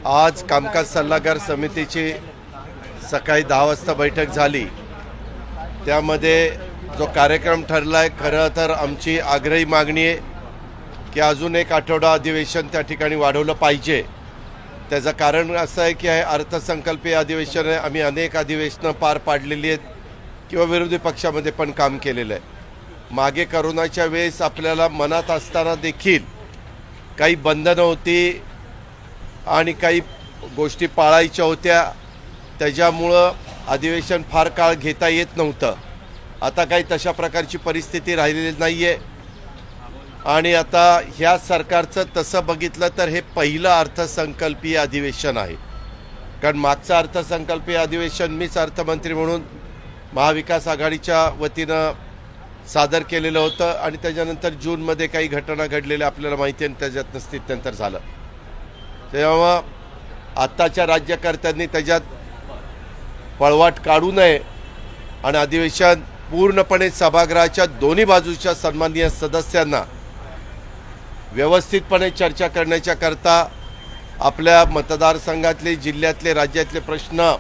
आज कामकाज सल्लागार समितीची सकाळी 10 वाजता बैठक झाली। त्यामध्ये जो कार्यक्रम ठरलाय, खरं तर आमची आग्रही मागणी आहे की अजून एक आठवडा अधिवेशन त्या ठिकाणी वाढवलं पाहिजे। त्याचं कारण असं आहे की अर्थसंकल्पीय अधिवेशन आहे, आम्ही अनेक अधिवेशनं पार पाडलेली आहेत किंवा विरोधी पक्षामध्ये पण काम केलेलं आहे। मागे कोरोनाच्या वेळेस आपल्याला मनात असताना देखील काही बंधनं होती आणि काही गोष्टी पाळायच्या होत्या, त्याच्यामुळं अधिवेशन फार काळ घेता येत नव्हतं। आता काही तशा प्रकारची परिस्थिती राहिलेली नाही आहे आणि आता ह्या सरकारचं तसं बघितलं तर हे पहिलं अर्थसंकल्पीय अधिवेशन आहे। कारण मागचं अर्थसंकल्पीय अधिवेशन मीच अर्थमंत्री म्हणून महाविकास आघाडीच्या वतीनं सादर केलेलं होतं आणि त्याच्यानंतर जूनमध्ये काही घटना घडलेल्या आपल्याला माहिती आहे, त्याच्यातनं स्थित्यंतर झालं। तेव्हा आत्ताच्या राज्यकर्त्यांनी त्याच्यात पळवाट काढू नये आणि अधिवेशन पूर्णपणे सभागृहाच्या दोन्ही बाजूच्या सन्माननीय सदस्यांना व्यवस्थितपणे चर्चा करण्याच्या करता आपल्या मतदारसंघातले, जिल्ह्यातले, राज्यातले प्रश्न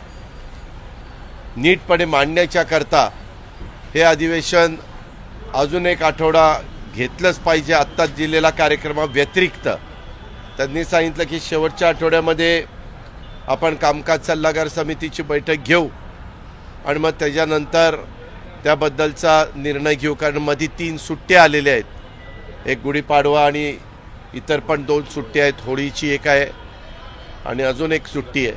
नीटपणे मांडण्याच्या करता हे अधिवेशन अजून एक आठवडा घेतलंच पाहिजे। आत्ताच दिलेला कार्यक्रमाव्यतिरिक्त त्यांनी सांगितलं की शेवटच्या आठवड्यामध्ये आपण कामकाज सल्लागार समितीची बैठक घेऊ आणि मग त्याच्यानंतर त्याबद्दलचा निर्णय घेऊ। कारण मध्ये 3 सुट्ट्या आलेल्या आहेत, एक गुढीपाडवा आणि इतर पण 2 सुट्ट्या आहेत, होळीची एक आहे आणि अजून एक सुट्टी आहे।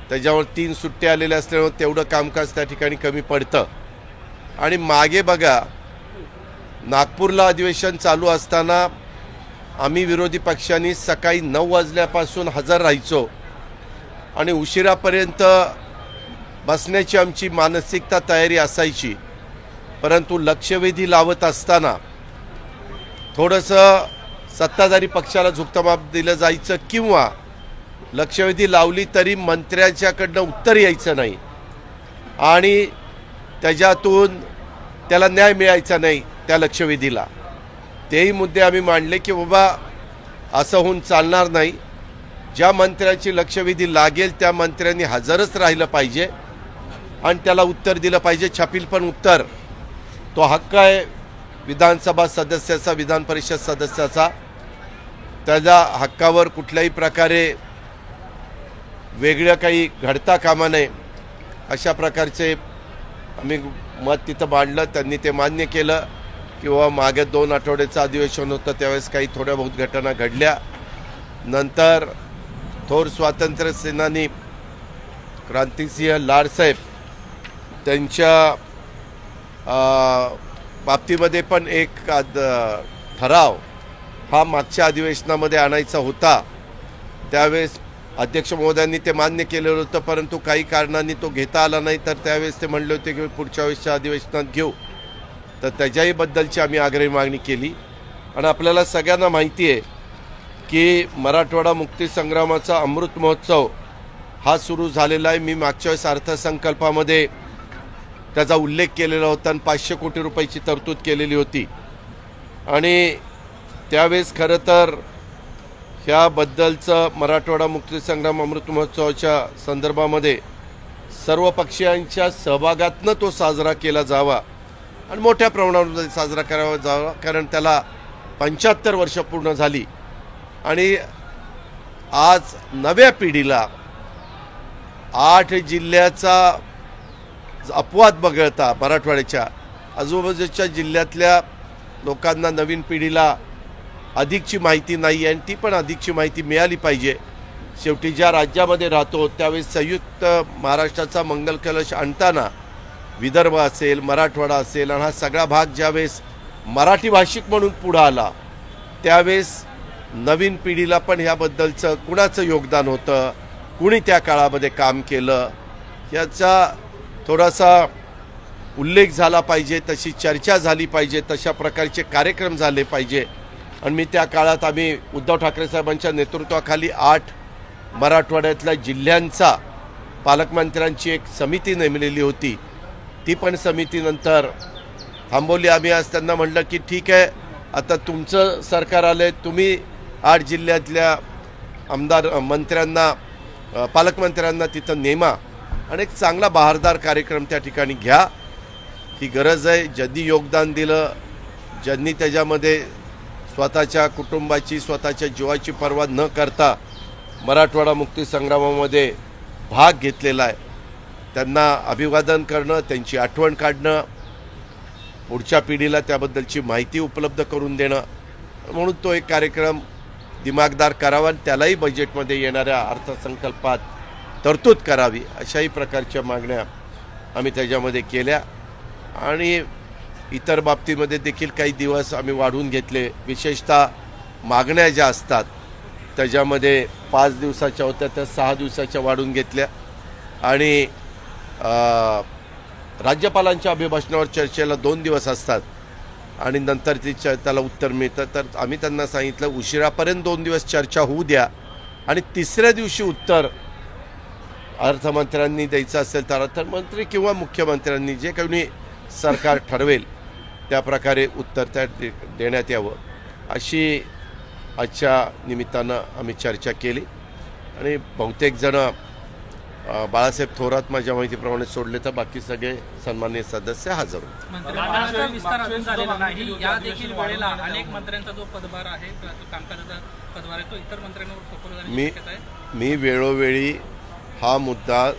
त्याच्यावर 3 सुट्ट्या आलेल्या असल्यामुळे तेवढं कामकाज त्या ठिकाणी कमी पडतं। आणि मागे बघा, नागपूरला अधिवेशन चालू असताना आम्ही विरोधी पक्षांनी सकाळी 9 वाजल्यापासून हजर राहायचो आणि उशिरापर्यंत बसण्याची आमची मानसिकता तयारी असायची, परंतु लक्षवेधी लावत असताना थोडंसं सत्ताधारी पक्षाला झुकतमाप दिलं जायचं किंवा लक्षवेधी लावली तरी मंत्र्यांच्याकडनं उत्तर यायचं नाही आणि त्याच्यातून त्याला न्याय मिळायचा नाही त्या लक्षवेधीला। तेही मुद्दे आम्ही मांडले की बाबा असं होऊन चालणार नाही, ज्या मंत्र्याची लक्षवेधी लागेल त्या मंत्र्यांनी हजरच राहिलं पाहिजे आणि त्याला उत्तर दिलं पाहिजे, छापील पण उत्तर। तो हक्क आहे विधानसभा सदस्याचा, विधान परिषद सदस्याचा, त्याच्या हक्कावर कुठल्याही प्रकारे वेगळं काही घडता कामा नये अशा प्रकारचे आम्ही मत तिथं मांडलं। त्यांनी ते मान्य केलं किंवा मागे 2 आठवड्याचं अधिवेशन होतं त्यावेळेस काही थोड्या बहुत घटना घडल्या। नंतर थोर स्वातंत्र्य सेनानी क्रांतिसिंह लाडसाहेब त्यांच्या बाबतीमध्ये पण एक ठराव हा मागच्या अधिवेशनामध्ये आणायचा होता। त्यावेळेस अध्यक्ष महोदयांनी ते मान्य केलेलं होतं, परंतु काही कारणांनी तो घेता आला नाही। तर त्यावेळेस ते म्हणले होते की पुढच्या वेळेसच्या अधिवेशनात घेऊ, तर त्याच्याही बद्दलची आम्ही आग्रही मागणी केली। आणि आपल्याला सगळ्यांना माहिती आहे की मराठवाडा मुक्तीसंग्रामाचा अमृत महोत्सव हा सुरू झालेला आहे। मी मागच्या वेळेस अर्थसंकल्पामध्ये त्याचा उल्लेख केलेला होता आणि 500 कोटी रुपयाची तरतूद केलेली होती आणि त्यावेळेस खरं तर ह्याबद्दलचं मराठवाडा मुक्तीसंग्राम अमृत महोत्सवाच्या संदर्भामध्ये सर्व पक्षीयांच्या सहभागातनं तो साजरा केला जावा आणि मोठ्या प्रमाणामध्ये साजरा करावा जावा, कारण त्याला 75 वर्ष पूर्ण झाली। आणि आज नव्या पिढीला 8 जिल्ह्याचा अपवाद वगळता मराठवाड्याच्या आजूबाजूच्या जिल्ह्यातल्या लोकांना, नवीन पिढीला अधिकची माहिती नाही आणि ती पण अधिकची माहिती मिळाली पाहिजे। शेवटी ज्या राज्यामध्ये राहतो त्यावेळेस संयुक्त महाराष्ट्राचा मंगल कलश आणताना विदर्भ असेल, मराठवाडा असेल आणि हा सगळा भाग ज्यावेळेस मराठी भाषिक म्हणून पुढं आला त्यावेळेस नवीन पिढीला पण ह्याबद्दलचं कुणाचं योगदान होतं, कुणी त्या काळामध्ये काम केलं याचा थोडासा उल्लेख झाला पाहिजे, तशी चर्चा झाली पाहिजे, तशा प्रकारचे कार्यक्रम झाले पाहिजे। आणि मी त्या काळात आम्ही उद्धव ठाकरे साहेबांच्या नेतृत्वाखाली 8 मराठवाड्यातल्या जिल्ह्यांचा पालकमंत्र्यांची एक समिती नेमलेली होती। ती पण समिती नंतर थांबवली आम्ही। आज त्यांना म्हटलं की ठीक आहे, आता तुमचं सरकार आले, तुम्ही 8 जिल्ह्यातल्या आमदार मंत्र्यांना पालकमंत्र्यांना तिथं नेमा आणि एक चांगला बहारदार कार्यक्रम त्या ठिकाणी घ्या. ही गरज आहे. ज्यांनी योगदान दिलं, ज्यांनी त्याच्यामध्ये स्वतःच्या कुटुंबाची स्वतःच्या जीवाची पर्वा न करता मराठवाडा मुक्ती संग्रामामध्ये भाग घेतलेला आहे, त्यांना अभिवादन करणं, त्यांची आठवण काढणं, पुढच्या पिढीला त्याबद्दलची माहिती उपलब्ध करून देणं, म्हणून तो एक कार्यक्रम दिमागदार करावा आणि त्यालाही बजेटमध्ये येणाऱ्या अर्थसंकल्पात तरतूद करावी, अशाही प्रकारच्या मागण्या आम्ही त्याच्यामध्ये केल्या. आणि इतर बाबतीमध्ये देखील काही दिवस आम्ही वाढवून घेतले. विशेषतः मागण्या ज्या असतात त्याच्यामध्ये 5 दिवसाच्या होत्या त्या 6 दिवसाच्या वाढवून घेतल्या. आणि राज्यपालांच्या अभिभाषणावर चर्चेला 2 दिवस असतात आणि नंतर त्याला उत्तर मिळतं. तर आम्ही त्यांना सांगितलं उशिरापर्यंत 2 दिवस चर्चा होऊ द्या आणि तिसऱ्या दिवशी उत्तर अर्थमंत्र्यांनी द्यायचं असेल तर अर्थमंत्री किंवा मुख्यमंत्र्यांनी जे काही सरकार ठरवेल त्या प्रकारे उत्तर त्या देण्यात यावं, अशी आजच्या निमित्तानं आम्ही चर्चा केली. आणि बहुतेक जण बाळासाहेब थोरात माझ्या माहितीप्रमाणे सोडले तर बाकी सगळे सन्माननीय सदस्य हजर होते. विस्तार अजून झालेला नाही. या देखील वेळेला अनेक मंत्र्यांचा जो पदभार आहे, कामकाजाचा पदभार आहे, तो इतर मंत्र्यांवर सोपवला जाण्याची शक्यता आहे. मी वेळोवेळी हा मुद्दा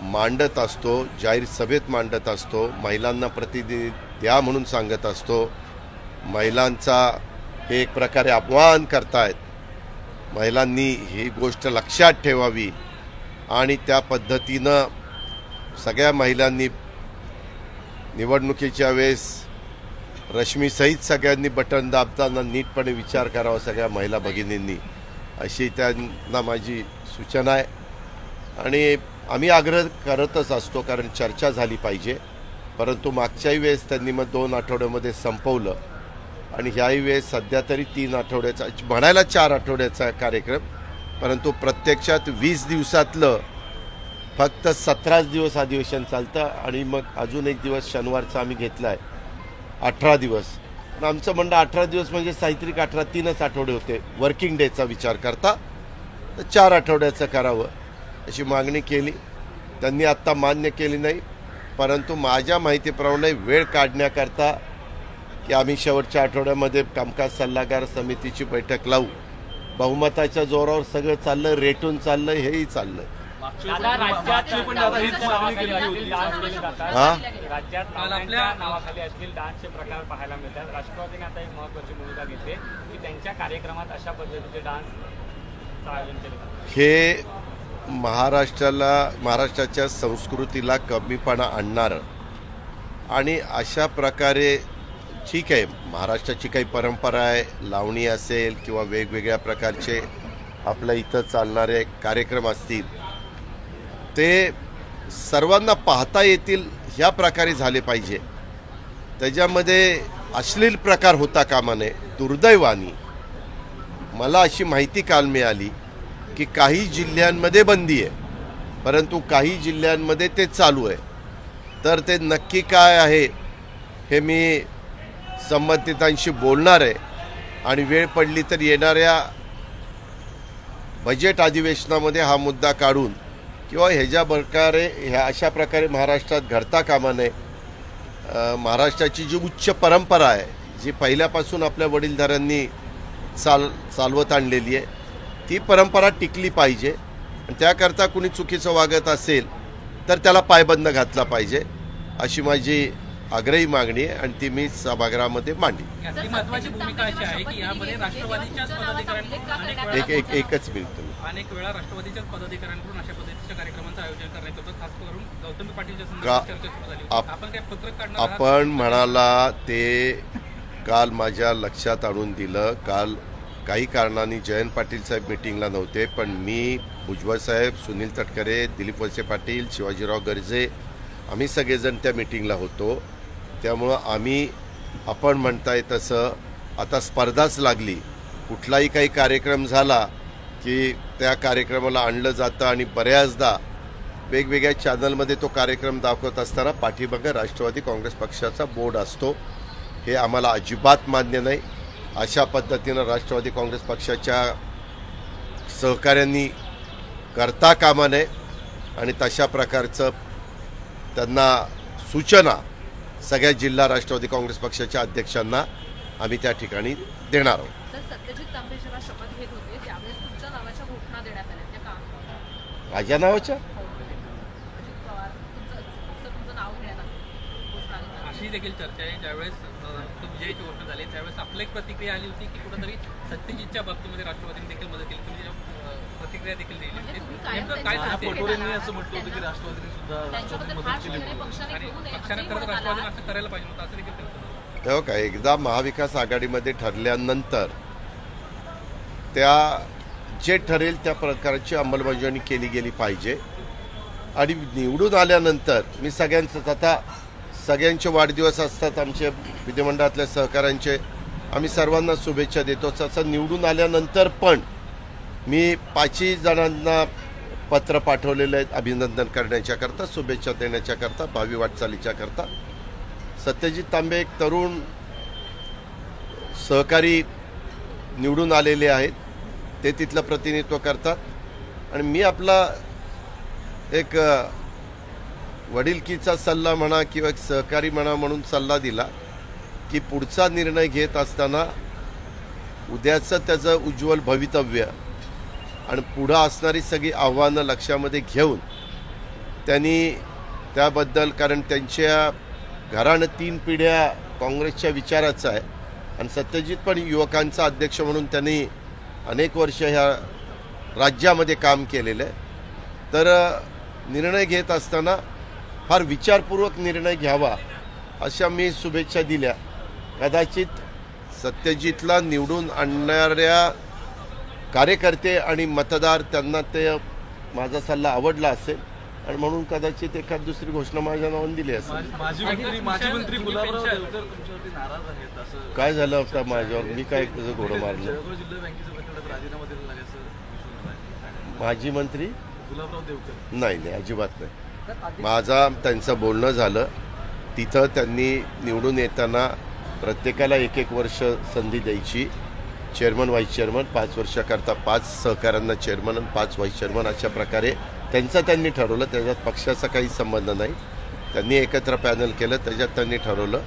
मांडत असतो, जाहीर सभेत मांडत असतो, महिलांना प्रतिनिधी द्या म्हणून सांगत असतो. महिलांचा हे एक प्रकारे अपमान करतायत. महिलांनी ही गोष्ट लक्षात ठेवावी आणि त्या पद्धतीनं सगळ्या महिलांनी निवडणुकीच्या वेळेस रश्मीसहित सगळ्यांनी बटन दाबताना नीटपणे विचार करावा सगळ्या महिला भगिनींनी, अशी त्यांना माझी सूचना आहे. आणि आम्ही आग्रह करतच असतो कारण चर्चा झाली पाहिजे. परंतु मागच्याही वेळेस त्यांनी मग 2 आठवड्यामध्ये संपवलं आणि ह्याही वेळेस सध्या तरी 3 आठवड्याचा, म्हणायला 4 आठवड्याचा कार्यक्रम, परंतु प्रत्यक्षात 20 दिवसातलं फक्त 17 दिवस अधिवेशन चालतं आणि मग अजून एक दिवस शनिवारचा आम्ही घेतला आहे, 18 दिवस. पण आमचं म्हणणं 18 दिवस म्हणजे साहित्रिक 18, 3च आठवडे होते. वर्किंग डेचा विचार करता तर 4 आठवड्याचं करावं अशी मागणी केली. त्यांनी आत्ता मान्य केली नाही, परंतु माझ्या माहितीप्रमाणे वेळ काढण्याकरता की आम्ही शेवटच्या आठवड्यामध्ये कामकाज सल्लागार समितीची बैठक लावू, बहुमताच्या जोरावर सगळं चाललं, रेटून चाललं, हेही चाललं. नावाखाली असलेले डान्सचे प्रकार पाहायला मिळतात. राष्ट्रवादीने आता एक महत्वाची भूमिका घेतली की त्यांच्या कार्यक्रमात अशा पद्धतीचे डान्स आयोजन केले. हे महाराष्ट्राच्या संस्कृतीला कमीपणा आणणारं आणि अशा प्रकारे ठीक आहे, महाराष्ट्राची काही परंपरा आहे, लावणी असेल किंवा वेगवेगळ्या प्रकारचे आपल्या इथं चालणारे कार्यक्रम असतील, ते सर्वांना पाहता येतील ह्या प्रकारे झाले पाहिजे. त्याच्यामध्ये अश्लील प्रकार होता कामा नये. दुर्दैवाने मला अशी माहिती काल मिळाली की काही जिल्ह्यांमध्ये बंदी आहे, परंतु काही जिल्ह्यांमध्ये ते चालू आहे. तर ते नक्की काय आहे हे मी संबंधितांशी बोलणार आहे आणि वेळ पडली तर येणाऱ्या बजेट अधिवेशनामध्ये हा मुद्दा काढून किंवा ह्याच्या प्रकारे अशा प्रकारे महाराष्ट्रात घडता कामा नये. महाराष्ट्राची जी उच्च परंपरा आहे, जी पहिल्यापासून आपल्या वडीलधाऱ्यांनी चालवत आणलेली आहे, ती परंपरा टिकली पाहिजे. आणि त्याकरता कुणी चुकीचं वागत असेल तर त्याला पायबंद घातला पाहिजे, अशी माझी आग्रही मागणी आहे आणि ती मी सभागृहामध्ये मांडली. महत्त्वाची भूमिका अशी आहे की यामध्ये राष्ट्रवादीच्याच पदाधिकाऱ्यांकडून एकच मिनिट अनेक वेळा राष्ट्रवादीच्याच पदाधिकाऱ्यांकडून अशा पद्धतीच्या कार्यक्रमाचं आयोजन करण्यात येतं. खास करून गौतमी पाटीलच्या संदर्भात चर्चा सुरू झाली. आपण काय पत्रक काढणार आहात? आपण म्हणाला ते काल माझ्या लक्षात आणून दिलं. काल काही कारणांनी जयंत पाटील साहेब मीटिंगला नव्हते, पण मी, भुजबळ साहेब, सुनील तटकरे, दिलीप वळसे पाटील, शिवाजीराव गर्जे, आम्ही सगळेजण त्या मीटिंगला होतो. त्यामुळं आपण म्हणताय तसं आता स्पर्धाच लागली. कुठलाही काही कार्यक्रम झाला की त्या कार्यक्रमाला आणलं जातं आणि बऱ्याचदा वेगवेगळ्या चॅनलमध्ये तो कार्यक्रम दाखवत असताना पाठीमागे राष्ट्रवादी काँग्रेस पक्षाचा बोर्ड असतो. हे आम्हाला अजिबात मान्य नाही. अशा पद्धतीनं राष्ट्रवादी काँग्रेस पक्षाच्या सहकाऱ्यांनी करता कामा नये आणि तशा प्रकारचं त्यांना सूचना सगळ्या जिल्हा राष्ट्रवादी काँग्रेस पक्षाच्या अध्यक्षांना आम्ही त्या ठिकाणी देणार आहोत. सर, सत्यजित तांबे जेव्हा शपथ घेत होते त्यावेळेस तुमच्या नावाच्या घोषणा देण्यात आल्या त्या का? माझ्या नावाच्या अजित पवार तुमचं नाव घेण्यात आलं घोषणा देताना. अशी देखील चर्चा आहे ज्यावेळेस तो विजयाची गोष्ट झाली त्यावेळेस आपली एक प्रतिक्रिया आली होती की कुठेतरी सत्यजितच्या बाबतीमध्ये राष्ट्रवादीने देखील मदत केली, तुम्ही प्रतिक्रिया देखील दिली म्हणजे तुम्ही होती. कायम नेमकं काय त्यांच्या सांगते? पटोलेंनी असं म्हटलं होतं की राष्ट्रवादीने सुद्धा त्यांच्याबद्दल फार निर्णय पक्षाने आणि घेऊ नये पक्षाने असंही खरं म्हणत राष्ट्रवादीने आला. असं करायला पाहिजे होतं असं देखील त्यांचं म्हणणं होतं. तेव्हा काय एकदा महाविकास आघाडीमध्ये ठरल्यानंतर त्या जे ठरेल त्या प्रकारची अंमलबजावणी केली गेली पाहिजे आणि निवडून आल्यानंतर मी सगळ्यांचे वाढदिवस असतात आमचे विधिमंडळातल्या सहकाऱ्यांचे, आम्ही सर्वांना शुभेच्छा देतो. तसं निवडून आल्यानंतर पण मी 5ही जणांना पत्र पाठवलेलं आहे अभिनंदन करण्याच्याकरता, शुभेच्छा देण्याच्याकरता, भावी वाटचालीच्या करता. सत्यजित तांबे एक तरुण सहकारी निवडून आलेले आहेत, ते तिथलं प्रतिनिधित्व करतात आणि मी आपला एक वडिलकीचा सल्ला म्हणा किंवा एक सहकारी म्हणा म्हणून सल्ला दिला की पुढचा निर्णय घेत असताना उद्याचं त्याचं उज्ज्वल भवितव्य आणि पुढं असणारी सगळी आव्हानं लक्षामध्ये घेऊन त्यांनी त्याबद्दल, कारण त्यांच्या घरानं 3 पिढ्या काँग्रेसच्या विचाराचं आहे आणि सत्यजित पण युवकांचा अध्यक्ष म्हणून त्यांनी अनेक वर्ष ह्या राज्यामध्ये काम केलेलं आहे. तर निर्णय घेत असताना फार विचारपूर्वक निर्णय घ्यावा अशा मी शुभेच्छा दिल्या. कदाचित सत्यजितला निवडून आणणाऱ्या कार्यकर्ते आणि मतदार त्यांना ते माझा सल्ला आवडला असेल आणि म्हणून कदाचित एखाद दुसरी घोषणा माझ्या नावाने दिली असेल. माजी मंत्री गुलाबराव देवकर तुमच्यावरती नाराज आहेत असं काय झालं होतं माझ्यावर? मी काय तुझं घोडं मारलं? जळगाव जिल्हा बँकेच्या प्रकरणात राजीनामा दिला लागल्याचं दिसून आलं. माजी मंत्री गुलाबराव देवकर नाही, अजिबात नाही. माझा त्यांचं बोलणं झालं, तिथं त्यांनी निवडून येताना प्रत्येकाला 1-1 वर्ष संधी द्यायची, चेअरमन व्हाईस चेअरमन 5 वर्षाकरता 5 सहकाऱ्यांना चेअरमन आणि 5 व्हाईस चेअरमन अशा प्रकारे त्यांनी ठरवलं. त्याच्यात पक्षाचा काही संबंध नाही. त्यांनी एकत्र पॅनल केलं, त्याच्यात त्यांनी ठरवलं.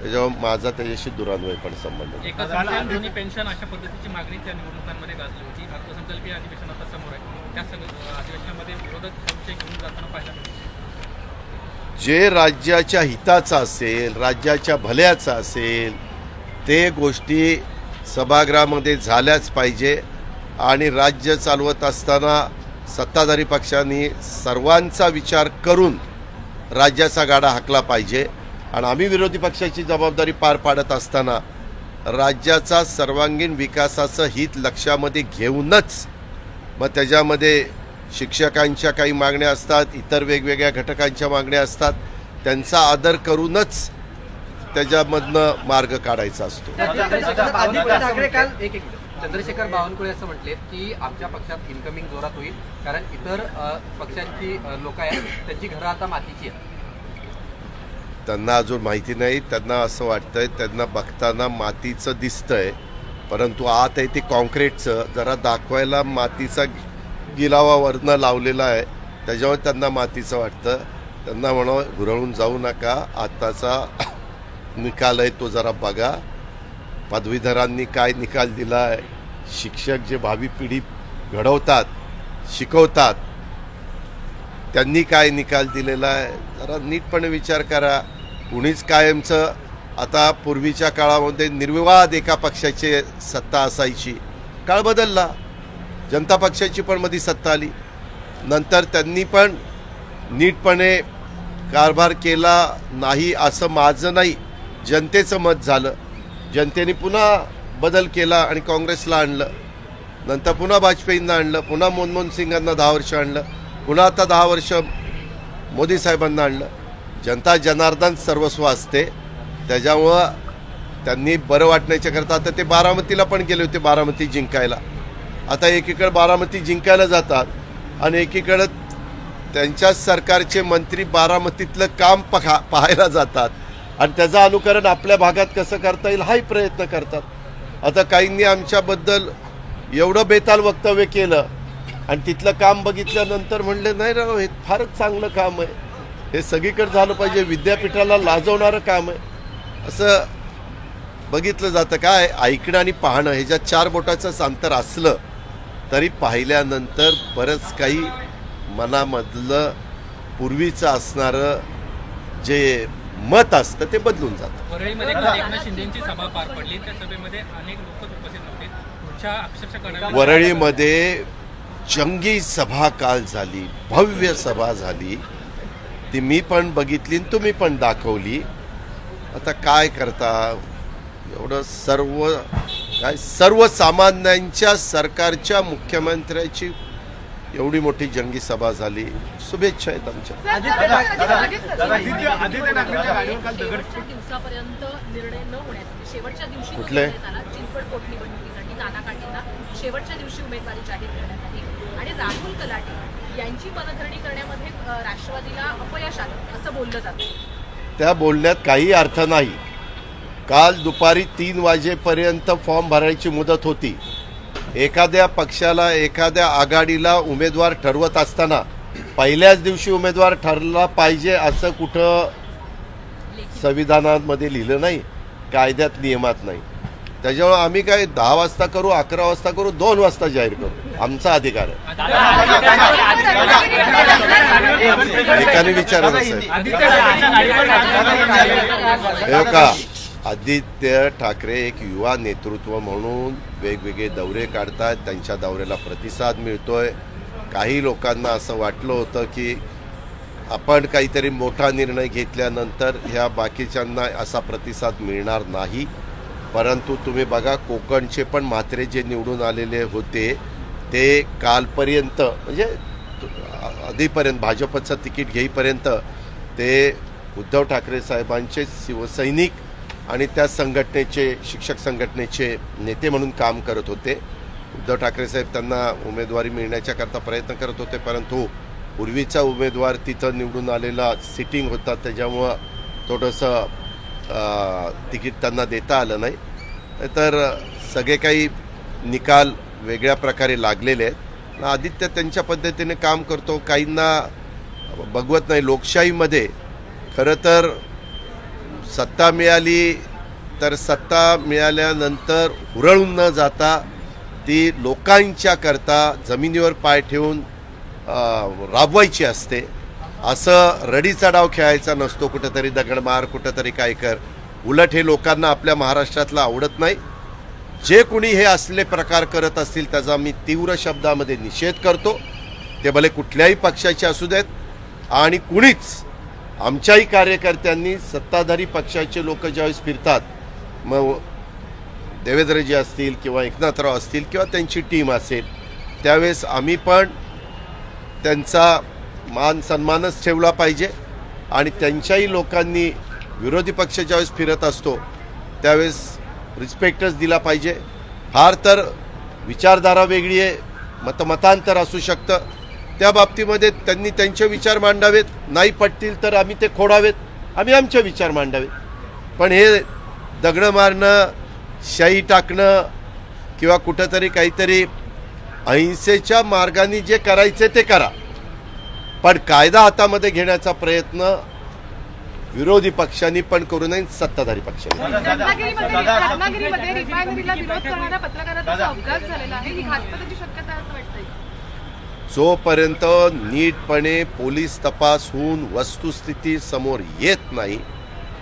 त्याच्यावर माझा त्याच्याशी दुरान्वयपण संबंध नाही. एकच दोन्ही पेन्शन अशा पद्धतीची मागणी त्या निवडणुकांमध्ये गाजली होती. अर्थसंकल्पीय अधिवेशन आता समोर आहे, त्या सगळ्या अधिवेशनामध्ये विरोधक संशय घेऊन जाताना पाहिला. जे राज्याच्या हिताचा असेल, राज्याच्या भल्याचा असेल, ते गोष्टी सभागृहामध्ये झाल्याच पाहिजे आणि राज्य चालवत असताना सत्ताधारी पक्षांनी सर्वांचा विचार करून राज्याचा गाडा हाकला पाहिजे आणि आम्ही विरोधी पक्षाची जबाबदारी पार पाडत असताना राज्याचा सर्वांगीण विकासाचं हित लक्षामध्ये घेऊनच, मग त्याच्यामध्ये शिक्षकांच्या काही मागण्या असतात, इतर वेगवेगळ्या घटकांच्या मागण्या असतात, त्यांचा आदर करूनच त्याच्यामधनं मार्ग काढायचा असतो. चंद्रशेखर बावनकुळे असं म्हटलेत की आमच्या पक्षात इन्कमिंग जोरात होईल, कारण इतर पक्षांची लोक आहेत त्यांची घरं आता मातीची आहेत. त्यांना अजून माहिती नाही. त्यांना असं वाटतंय, त्यांना बघताना मातीचं दिसतंय, परंतु आत आहे ते कॉन्क्रीटचं. जरा दाखवायला मातीचा गिलावा वरनं लावलेला आहे, त्याच्यावर त्यांना मातीचं वाटतं. त्यांना म्हणावं घुरळून जाऊ नका, आताचा निकाल आहे तो जरा बघा. पदवीधरांनी काय निकाल दिला आहे, शिक्षक जे भावी पिढी घडवतात, शिकवतात, त्यांनी काय निकाल दिलेला आहे, जरा नीटपणे विचार करा. कुणीच कायमचं, आता पूर्वीच्या काळामध्ये निर्विवाद एका पक्षाची सत्ता असायची, काळ बदलला. जनता पक्षाची पण मध्ये सत्ता आली, नंतर त्यांनी पण नीटपणे कारभार केला नाही असं माझं नाही, जनतेचं मत झालं. जनतेने पुन्हा बदल केला आणि काँग्रेसला आणलं, नंतर पुन्हा वाजपेयींना आणलं, पुन्हा मनमोहन सिंगांना 10 वर्ष आणलं, पुन्हा आता 10 वर्ष मोदी साहेबांना आणलं. जनता जनार्दन सर्वस्व असते, त्याच्यामुळं त्यांनी बरं वाटण्याच्याकरता आता ते बारामतीला पण गेले होते, बारामती जिंकायला. आता एकीकडे बारामती जिंकायला जातात आणि एकीकडे त्यांच्याच सरकारचे मंत्री बारामतीतलं काम पाहायला जातात आणि त्याचं अनुकरण आपल्या भागात कसं करता येईल हाही प्रयत्न करतात. आता काहींनी आमच्याबद्दल एवढं बेताल वक्तव्य केलं आणि तिथलं काम बघितल्यानंतर म्हणले नाही राव, हे फारच चांगलं काम आहे, हे सगळीकडे झालं पाहिजे, विद्यापीठाला लाजवणारं काम आहे असं बघितलं जातं. काय ऐकणं आणि पाहणं ह्याच्यात 4 बोटाचंच अंतर असलं तरी पाहिल्यानंतर बरंच काही मनामधलं पूर्वीचं असणारं जे मत असतं ते बदलून जातं. वरळीमध्ये काल एकनाथ शिंदेची सभा पार पडली, त्या सभेमध्ये अनेक लोक उपस्थित नव्हते. पुढच्या अक्षरशः वरळीमध्ये जंगी सभा काल झाली, भव्य सभा झाली, ती मी पण बघितली आणि तुम्ही पण दाखवली. आता काय करता, एवढं सर्वसामान्यांच्या सरकारच्या मुख्यमंत्र्याची एवढी मोठी जंगी सभा झाली. शुभेच्छा आहेत आमच्या. दिवसापर्यंत निर्णय न होण्यासाठी शेवटच्या दिवशी कुठले? चिंचवड पोटनिवडणुकीसाठी नाना काटेंना शेवटच्या दिवशी उमेदवारी जाहीर करण्यात आली आणि राहुल कलाटे यांची मनधरणी करण्यामध्ये राष्ट्रवादीला अपयश आलं असं बोललं जातं. त्या बोलण्यात काही अर्थ नाही. काल दुपारी 3 वाजेपर्यंत फॉर्म भरायची मुदत होती. एखाद्या पक्षाला, एखाद्या आघाडीला उमेदवार ठरवत असताना पहिल्याच दिवशी उमेदवार ठरला पाहिजे असं कुठं संविधानामध्ये लिहिलं नाही, कायद्यात नियमात नाही. त्याच्यामुळे आम्ही काय 10 वाजता करू, 11 वाजता करू, 2 वाजता जाहीर करू, आमचा अधिकार आहे. एकाने विचारायला हे का आदित्य ठाकरे एक युवा नेतृत्व म्हणून वेगवेगळे दौरे काढतात, त्यांच्या दौऱ्याला प्रतिसाद मिळतोय. काही लोकांना असं वाटलं होतं की आपण काहीतरी मोठा निर्णय घेतल्यानंतर ह्या बाकीच्यांना असा प्रतिसाद मिळणार नाही. परंतु तुम्ही बघा, कोकणचे पण म्हात्रे जे निवडून आलेले होते ते कालपर्यंत, म्हणजे आधीपर्यंत भाजपचं तिकीट घेईपर्यंत ते उद्धव ठाकरे साहेबांचे शिवसैनिक आणि त्या संघटनेचे, शिक्षक संघटनेचे नेते म्हणून काम करत होते. उद्धव ठाकरे साहेब त्यांना उमेदवारी मिळण्याच्या करता प्रयत्न करत होते, परंतु पूर्वीचा उमेदवार तिथं निवडून आलेला सिटिंग होता, त्याच्यामुळं थोडंसं तिकीट त्यांना देता आलं नाही. तर सगळे काही निकाल वेगळ्या प्रकारे लागलेले आहेत. आदित्य त्यांच्या पद्धतीने काम करतो, काहींना बघवत नाही. लोकशाहीमध्ये खरं तर सत्ता मिळाली तर सत्ता मिळाल्यानंतर हुरळून न जाता ती लोकांच्या करता जमिनीवर पाय ठेवून राबवायची असते. असं रडीचा डाव खेळायचा नसतो, कुठेतरी दगडमार, कुठेतरी काय कर. उलट हे लोकांना आपल्या महाराष्ट्रातलं आवडत नाही. जे कुणी हे असले प्रकार करत असतील त्याचा मी तीव्र शब्दामध्ये निषेध करतो. ते भले कुठल्याही पक्षाचे असू देत. आणि कुणीच आमच्याही कार्यकर्त्यांनी सत्ताधारी पक्षाचे लोक ज्यावेळेस फिरतात, मग देवेंद्रजी असतील किंवा एकनाथराव असतील किंवा त्यांची टीम असेल, त्यावेळेस आम्ही पण त्यांचा मान सन्मानच ठेवला पाहिजे. आणि त्यांच्याही लोकांनी विरोधी पक्ष ज्यावेळेस फिरत असतो त्यावेळेस रिस्पेक्टच दिला पाहिजे. फार तर विचारधारा वेगळी आहे, मतांतर असू शकतं, त्या बाबतीमध्ये त्यांनी त्यांचे विचार मांडावेत. नाही पटतील तर आम्ही ते खोडावेत, आम्ही आमचे विचार मांडावेत. पण हे दगडं मारणं, शाई टाकणं किंवा कुठंतरी काहीतरी अहिंसेच्या मार्गाने जे करायचे ते करा, पण कायदा हातामध्ये घेण्याचा प्रयत्न विरोधी पक्षांनी पण करू नये, सत्ताधारी पक्षांनी. रत्नागिरीमध्ये रिफायनरीला विरोध करणाऱ्या पत्रकाराचा अपघात झालेला आहे, ही घातपाताची शक्यता असं वाटतंय. जोपर्यंत नीटपणे पोलीस तपास होऊन वस्तुस्थिती समोर येत नाही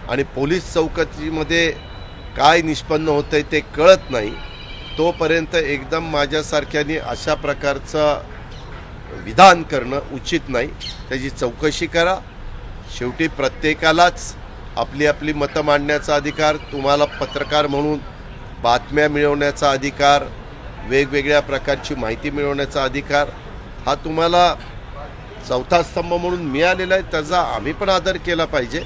आणि पोलीस चौकशीमध्ये काय निष्पन्न होतंय ते कळत नाही, तोपर्यंत एकदम माझ्यासारख्याने अशा प्रकारचं विधान करणं उचित नाही. त्याची चौकशी करा. शेवटी प्रत्येकालाच आपली आपली मतं मांडण्याचा अधिकार, तुम्हाला पत्रकार म्हणून बातम्या मिळवण्याचा अधिकार, वेगवेगळ्या प्रकारची माहिती मिळवण्याचा अधिकार हा तुम्हाला चौथा स्तंभ म्हणून मिळालेला आहे. त्याचा आम्ही पण आदर केला पाहिजे.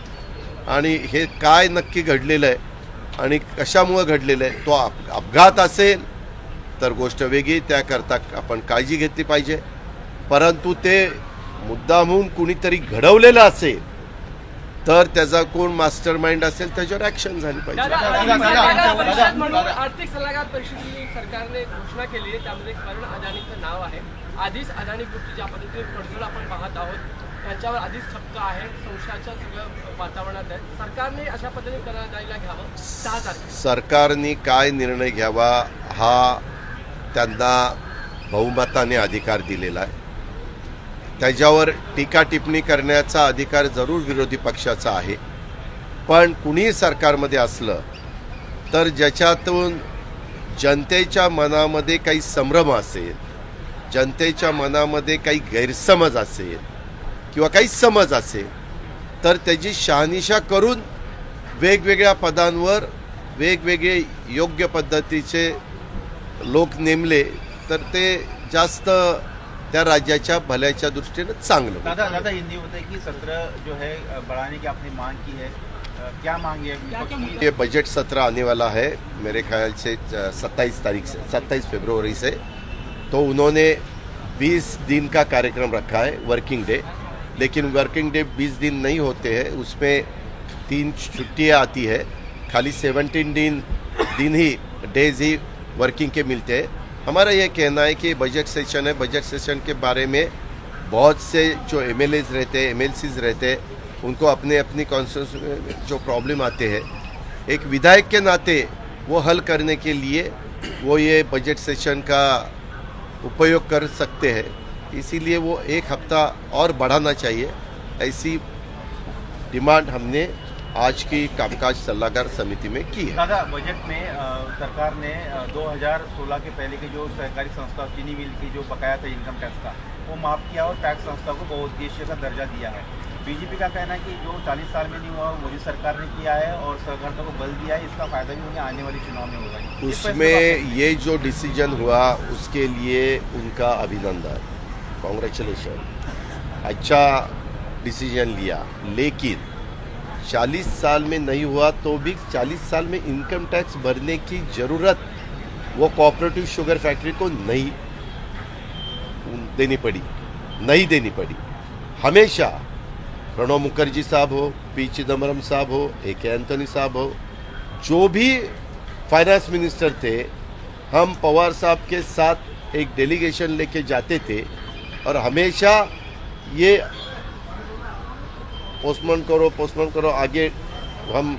आणि हे काय नक्की घडलेलं आहे आणि कशामुळं घडलेलं आहे, तो अपघात असेल तर गोष्ट वेगळी, त्याकरता आपण काळजी घेतली पाहिजे. परंतु ते मुद्दामहून कुणीतरी घडवलेलं असेल तर त्याचा कोण मास्टर माइंड असेल त्याच्यावर ऍक्शन झाली पाहिजे. आर्थिक सल्लागार परिषदेने सरकारने घोषणा केली आहे, त्यामध्ये करण अदानीचं नाव आहे. आधीच अदानी ग्रुपची ज्या पद्धतीने पडझड आपण पाहत आहोत त्याच्यावर आधीच ठपका आहे, संशयाच्या सगळं वातावरणात आहे. सरकारने अशा पद्धतीने करायला घ्यावं. 6 तारखेला सरकारने काय निर्णय घ्यावा हा त्यांना बहुमताने अधिकार दिलेला आहे. त्याच्यावर टीका टिप्पणी करण्याचा अधिकार जरूर विरोधी पक्षाचा आहे. पण कुणीही सरकारमध्ये असलं तर ज्याच्यातून जनतेच्या मनामध्ये काही संभ्रम असेल, जनतेच्या मनामध्ये काही गैरसमज असेल किंवा काही समज असेल तर त्याची शहानिशा करून वेगवेगळ्या पदांवर वेगवेगळे योग्य पद्धतीचे लोक नेमले तर ते जास्त त्या राज्याच्या भल्याच्या दृष्टीने चांगलं. दादा हिंदी होता है कि सत्र जो है बढ़ाने की आपने मांग की है, क्या मांग है? ये बजट सत्र आने वाला है मेरे ख्याल से 27 फरवरी से. तो उन्होंने 20 दिन का कार्यक्रम रखा है, वर्किंग डे. लेकिन वर्किंग डे 20 दिन नहीं होते हैं, उसमें 3 छुट्टियाँ आती है. खाली 17 दिन ही डेज ही वर्किंग के मिलते हैं. हमारा ये कहना है कि बजट सेशन है, बजट सेशन के बारे में बहुत से जो MLAs रहते हैं, MLCs रहते हैं, उनको अपनी कॉन्स्टिट्यूंसी में जो प्रॉब्लम आते हैं एक विधायक के नाते वो हल करने के लिए वो ये बजट सेशन का उपयोग कर सकते हैं. इसीलिए वो 1 हफ्ता और बढ़ाना चाहिए, ऐसी डिमांड हमने आज की कामकाज सलाहकार समिति में की है. दादा बजट में सरकार ने 2016 के पहले के जो सहकारी संस्था चीनी मिल की जो बकाया था इनकम टैक्स का वो माफ किया और टैक्स संस्था को बहुउद्देश्य का दर्जा दिया है. बीजेपी का कहना है कि जो 40 साल में नहीं हुआ मोदी सरकार ने किया है और सहकारिता को बल दिया है, इसका फायदा भी उन्हें आने वाले चुनाव में होगा. उसमें ये जो डिसीजन हुआ उसके लिए उनका अभिनंदन, कॉन्ग्रेचुलेशन. अच्छा डिसीजन लिया, लेकिन 40 साल में नहीं हुआ तो भी 40 साल में इनकम टैक्स भरने की ज़रूरत वो कोऑपरेटिव शुगर फैक्ट्री को नहीं देनी पड़ी. हमेशा प्रणब मुखर्जी साहब हो, पी चिदम्बरम साहब हो, AK एंथोनी साहब हो, जो भी फाइनेंस मिनिस्टर थे, हम पवार साहब के साथ एक डेलीगेशन लेके जाते थे और हमेशा ये पोस्टपोन करो आगे हम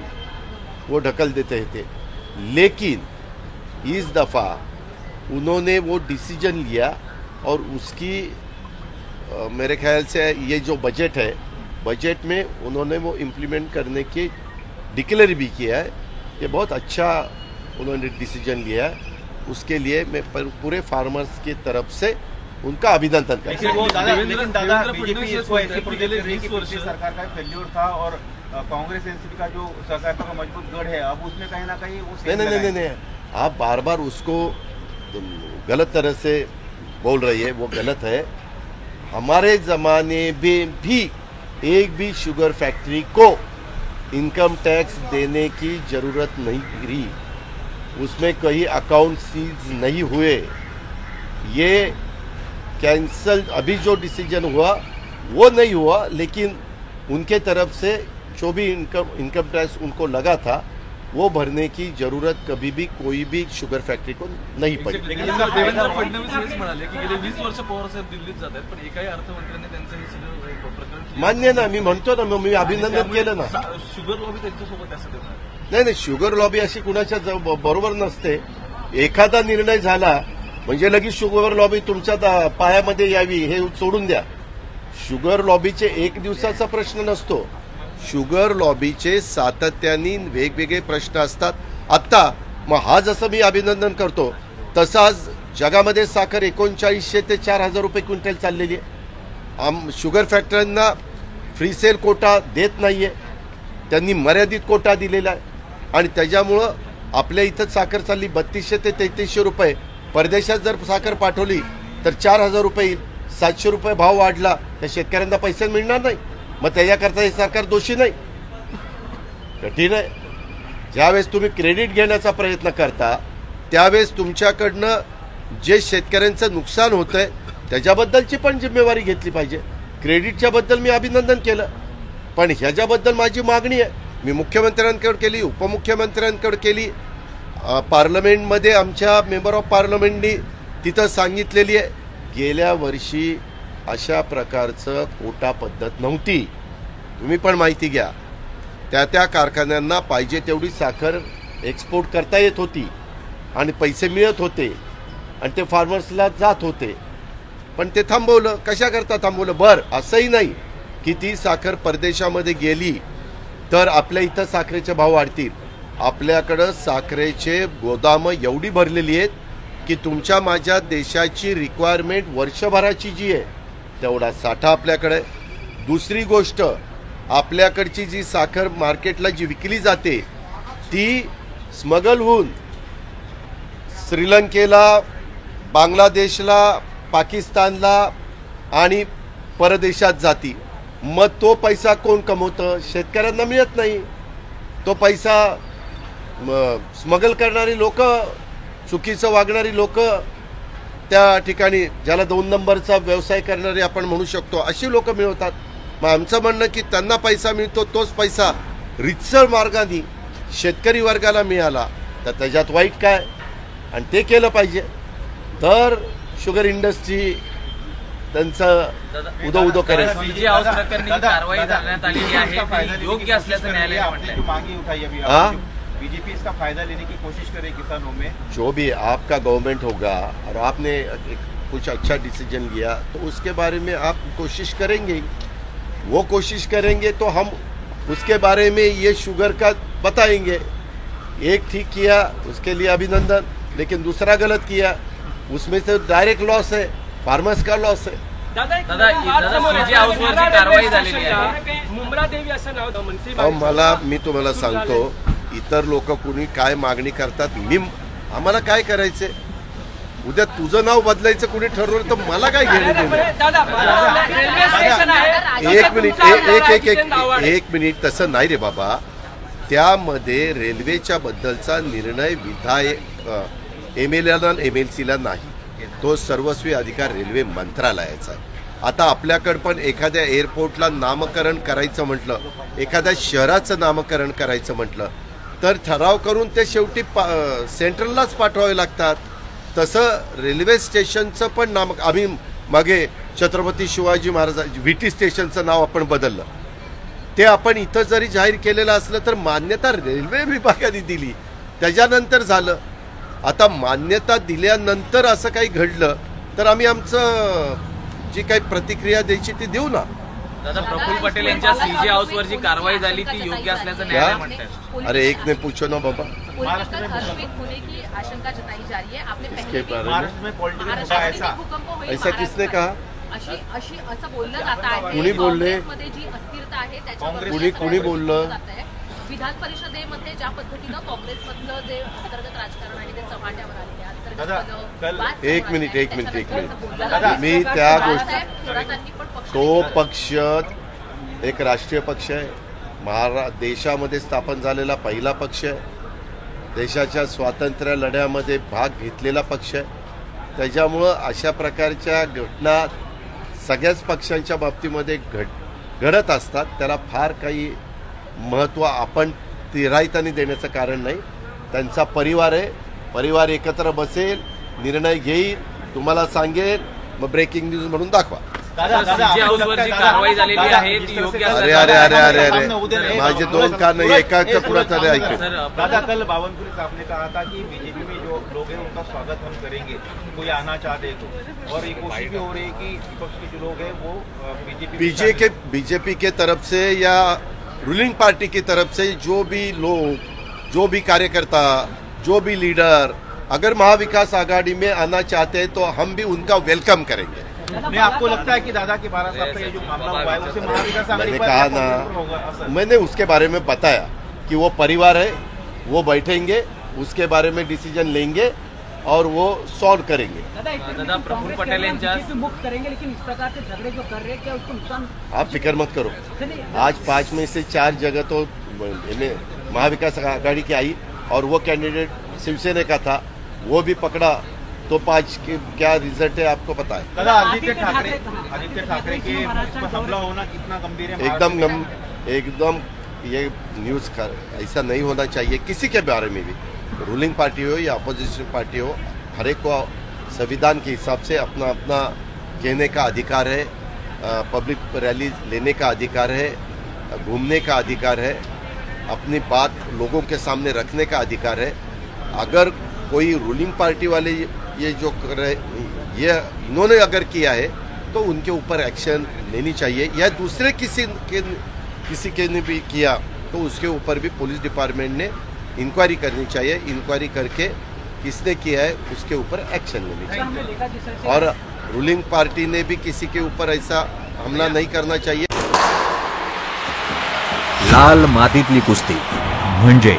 वो ढकल देते थे. लेकिन इस दफ़ा उन्होंने वो डिसीजन लिया और उसकी मेरे ख्याल से ये जो बजट है, बजट में उन्होंने वो इम्प्लीमेंट करने की डिक्लेयर भी किया है. ये बहुत अच्छा उन्होंने डिसीजन लिया है. उसके लिए मैं पूरे फार्मर्स की तरफ से उनका अभिनंदन करता हूं. लेकिन दादा बीजेपी इसको ऐसे प्रोजेक्ट कर रही है कि पिछली सरकार का फेल्योर था और कांग्रेस एनसीपी का जो सरकार का मजबूत गढ़ है अब उसमें कहीं ना कहीं वो नहीं, आप बार बार उसको गलत तरह से बोल रही है, वो गलत है. हमारे ज़माने में भी एक भी शुगर फैक्ट्री को इनकम टैक्स देने की ज़रूरत नहीं रही. उसमें कहीं अकाउंट सीज नहीं हुए. ये कैंसल अभी जो डिसीजन हुआ वो नहीं हुआ, लेकिन उनके तरफ से जो भी इनकम टैक्स उनको लगा था वो भरने की जरूरत कभी भी कोई भी शुगर फॅक्टरी को नहीं पड़ी. देवेंद्र फडणवीस हेच म्हणाले की गेले 20 वर्ष पवार साहेब दिल्लीत जात आहेत, पण एकाही अर्थमंत्र्यांनी त्यांचं हे सगळं प्रकरण मान्य ना, मी म्हणतो ना, मग मी अभिनंदन केलं ना. शुगर लॉबी त्यांच्यासोबत असं देतात. नाही, शुगर लॉबी अशी कुणाच्या बरोबर नसते. एखादा निर्णय झाला म्हणजे लगेच शुगर लॉबी तुमच्या पायामध्ये यावी हे सोडून द्या. शुगर लॉबीचे एक दिवसाचा प्रश्न नसतो. शुगर लॉबीचे सातत्याने वेगवेगळे प्रश्न असतात. आत्ता मग हा जसं मी अभिनंदन करतो तसाच जगामध्ये साखर 3900 ते 4000 रुपये क्विंटल चाललेली आहे. शुगर फॅक्टरींना फ्री सेल कोटा देत नाहीये, त्यांनी मर्यादित कोटा दिलेला आहे आणि त्याच्यामुळं आपल्या इथं साखर चालली 3200 ते 3300 रुपये. परदेशात जर साखर पाठवली तर 4000 रुपये येईल. 700 रुपये भाव वाढला त्या शेतकऱ्यांना पैसे मिळणार नाही. मग त्याच्याकरता हे सरकार दोषी नाही. कठीण आहे. ज्यावेळेस तुम्ही क्रेडिट घेण्याचा प्रयत्न करता त्यावेळेस तुमच्याकडनं जे शेतकऱ्यांचं नुकसान होतंय त्याच्याबद्दलची पण जिम्मेवारी घेतली पाहिजे. क्रेडिटच्या बद्दल मी अभिनंदन केलं, पण ह्याच्याबद्दल माझी मागणी आहे. मी मुख्यमंत्र्यांकडे केली, उपमुख्यमंत्र्यांकडे केली, पार्लमेंटमध्ये आमच्या मेंबर ऑफ पार्लमेंटनी तिथं सांगितलेली आहे गेल्या वर्षी अशा प्रकारचं कोटा पद्धत नव्हती. तुम्ही पण माहिती घ्या. त्या कारखान्यांना पाहिजे तेवढी साखर एक्सपोर्ट करता येत होती आणि पैसे मिळत होते आणि ते फार्मर्सला जात होते. पण ते थांबवलं. कशाकरता थांबवलं? बरं, असंही नाही की ती साखर परदेशामध्ये गेली तर आपल्या इथं साखरेचे भाव वाढतील. आपल्याकडं साखरेचे गोदामं एवढी भरलेली आहेत की तुमच्या माझ्या देशाची रिक्वायरमेंट वर्षभराची जी आहे तेवढा साठा आपल्याकडे. दुसरी गोष्ट, आपल्याकडची जी साखर मार्केटला जी विकली जाते ती स्मगल होऊन श्रीलंकेला, बांगलादेशला, पाकिस्तानला आणि परदेशात जाती. मग तो पैसा कोण कमवतं? शेतकऱ्यांना मिळत नाही. तो पैसा स्मगल करणारी लोक, चुकीचं वागणारी लोक, त्या ठिकाणी ज्याला 2 नंबरचा व्यवसाय करणारे आपण म्हणू शकतो अशी लोक मिळवतात. मग आमचं म्हणणं की त्यांना पैसा मिळतो तोच पैसा रितसर मार्गाने शेतकरी वर्गाला मिळाला तर त्याच्यात वाईट काय? आणि ते केलं पाहिजे. तर शुगर इंडस्ट्री त्यांचं उदो करेल. सीजे हाऊस प्रकरणी जी कारवाई करण्यात आलेली आहे ती योग्य असल्याचं न्यायालयाने म्हटलंय. मांगी उठाई अभी हाँ? बीजेपी इसका फायदा लेने की कोशिश करे किसानों में. जो भी आपका गवर्नमेंट होगा और आपने कुछ अच्छा डिसीजन लिया तो उसके बारे में आप कोशिश करेंगे. वो कोशिश करेंगे तो हम उसके बारे में ये शुगर का बताएंगे. एक ठीक किया उसके लिए अभिनंदन, लेकिन दूसरा गलत किया उसमें से डायरेक्ट लॉस है, फार्मर्स का लॉस है. दादा सीजे हाऊसवर जी कारवाई झालेली आहे मुंब्रा देवी असं नाव मंत्री अहो मी तुम्हाला सांगतो, इतर लोक कुणी काय मागणी करतात, आम्हाला काय करायचे? उद्या तुझं नाव बदलायचं कुणी ठरवलं तर मला काय घेणं देणं? एक मिनिट तसं नाही रे बाबा. त्यामध्ये रेल्वेच्या बद्दलचा निर्णय विधायक MLA नाही. तो सर्वस्वी अधिकार रेल्वे मंत्रालयाचा आहे. आता आपल्याकडं पण एखाद्या एअरपोर्टला नामकरण करायचं म्हटलं, एखाद्या शहराचं नामकरण करायचं म्हटलं तर ठराव करून ते शेवटी सेंट्रललाच पाठवावे लागतात. तसं रेल्वे स्टेशनचं पण नाम आम्ही मागे छत्रपती शिवाजी महाराज VT स्टेशनचं नाव आपण बदललं. ते आपण इथं जरी जाहीर केलेलं असलं तर मान्यता रेल्वे विभागाने दिली, त्याच्यानंतर झालं. आता मान्यता दिल्यानंतर असं काही घडलं तर आम्ही आमचं जी काही प्रतिक्रिया द्यायची ती देऊ ना. दादा प्रफुल्ल पटेल यांच्या सीजे हाऊसवर जी कारवाई झाली ती योग्य असल्याचं न्यायालय म्हणतंय. अरे एक ने पूछो ना बाबा. पॉलिटिकल अर्धवेक होने की आशंका जताई जा रही है. आपने इसके पहले बारे महाराष्ट्र में पॉलिटिकल होगा महाराष्ट्रामध्ये ऐसा भूकंप होईल, ऐसा किसने कहा? अशी असं बोललं जात आहे. कुणी बोलले? काँग्रेसमध्ये जी अस्थिरता आहे त्याच्यावर कुणी बोललं? विधान परिषदेमध्ये ज्या पद्धतीनं काँग्रेसमधलं जे अंतर्गत राजकारण आहे ते चव्हाट्यावर आलेले आहे. दादा, कल- एक मिनिट. मी त्या गोष्टी, तो पक्ष एक राष्ट्रीय पक्ष आहे, देशामध्ये स्थापन झालेला पहिला पक्ष आहे, देशाच्या स्वातंत्र्य लढ्यामध्ये भाग घेतलेला पक्ष आहे. त्याच्यामुळं अशा प्रकारच्या घटना सगळ्याच पक्षांच्या बाबतीमध्ये घडत असतात. त्याला फार काही महत्त्व आपण तिरायतानी देण्याचं कारण नाही. त्यांचा परिवार आहे, परिवार एकत्र बसेल, निर्णय घेईल, तुम्हाला सांगेल, मग ब्रेकिंग न्यूज म्हणून दाखवा. सीजे हाऊसवर जी कारवाई झालेली आहे ती योग्य अरे माझे 2 कान नाही, एकाचं कुणाचं ऐकू. दादा कल बावनकुळे साहब ने कहा था कि बीजेपी में जो लोग हैं उनका स्वागत हम करेंगे, कोई आना चाहते तो, और ये कोशिश भी हो रही है कि विपक्ष के जो लोग हैं वो बीजेपी के तरफ से या रूलिंग पार्टी की तरफ से जो भी लोग, जो भी कार्यकर्ता, जो भी लीडर अगर महाविकास आघाड़ी में आना चाहते हैं तो हम भी उनका वेलकम करेंगे. नहीं, आपको लगता है कि दादा के 12 साल का ये जो मामला हुआ है उससे महाविकास आघाड़ी मैंने पर कहा क्या परिणाम होगा असर? ना, मैंने उसके बारे में बताया कि वो परिवार है, वो बैठेंगे, उसके बारे में डिसीजन लेंगे और वो सॉल्व करेंगे. दादा प्रफुल्ल पटेल यांच्या मुक्त करेंगे, लेकिन इस प्रकार के झगड़े जो कर रहे हैं क्या उसको नुकसान? आप फिक्र मत करो. आज 5 में से 4 जगह तो महाविकास आघाड़ी की आई और वो कैंडिडेट शिवसेना का था, वो भी पकड़ा, तो 5 के क्या रिजल्ट है आपको पता है. दादा आदित्य ठाकरे के पर हमला होना कितना गंभीर है? एकदम ये न्यूज़ ऐसा नहीं होना चाहिए किसी के बारे में भी. रूलिंग पार्टी हो या अपोजिशन पार्टी हो, हर एक को संविधान के हिसाब से अपना अपना कहने का अधिकार है, पब्लिक रैली लेने का अधिकार है, घूमने का अधिकार है, अपनी बात लोगों के सामने रखने का अधिकार है। अगर कोई रूलिंग पार्टी वाले ये जो कर रहे, ये इन्होंने अगर किया है तो उनके ऊपर एक्शन लेनी चाहिए, या दूसरे किसी के ने भी किया तो उसके ऊपर भी पुलिस डिपार्टमेंट ने इंक्वायरी करनी चाहिए। इंक्वायरी करके किसने किया है उसके ऊपर एक्शन लेनी चाहिए, और रूलिंग पार्टी ने भी किसी के ऊपर ऐसा हमला नहीं करना चाहिए। लाल मातीतली कुस्ती म्हणजे